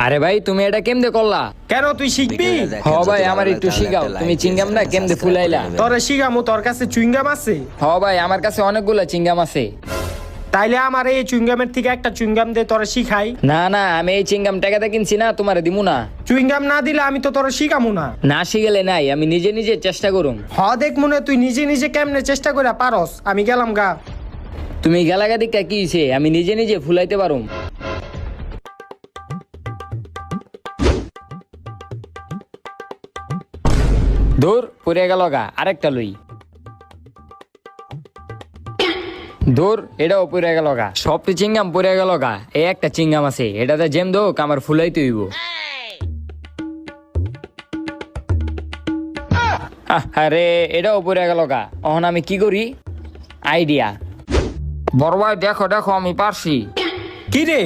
আরে ভাই তুমি এটা কেমনে করলা? কেন তুই শিখবি? হ ভাই আমার একটু শিখাও, তুমি চিংগাম না কেমনে ফুলাইলা? তোরে শিখামু, তোর কাছে চুইংগাম আছে? হ ভাই আমার কাছে অনেকগুলা চিংগাম আছে। তাইলে আমার এই চুইংগামের থেকে একটা চুইংগাম দে, তোরে শিখাই। না না আমি এই চিংগাম টাকাতে কিনছি না, তোমারে দিমু না। চুইংগাম না দিলে আমি তো তোরে শিখামু না। না শিখেলে নাই, আমি নিজে নিজে চেষ্টা করুম। দেখ মনে তুই নিজে নিজে কেমনে চেষ্টা করে পারস। আমি গেলাম গা। তুমি গেলাগা দিকা কি হইছে, আমি নিজে নিজে ফুলাইতে পারুম। দূর পড়ে গেল গা, আরেকটা লই। দূর এটাও পড়ে গেল গা, সবটি চিংগাম পড়ে গেল গা। এই একটা চিংগাম আছে, এটাতে জেম দোক আমার ফুলাইতে হইব। আরে এটাও পড়ে গেল গা, এখন আমি কি করি? আইডিয়া। বড় ভাই দেখো দেখো আমি পারছি। কি রে?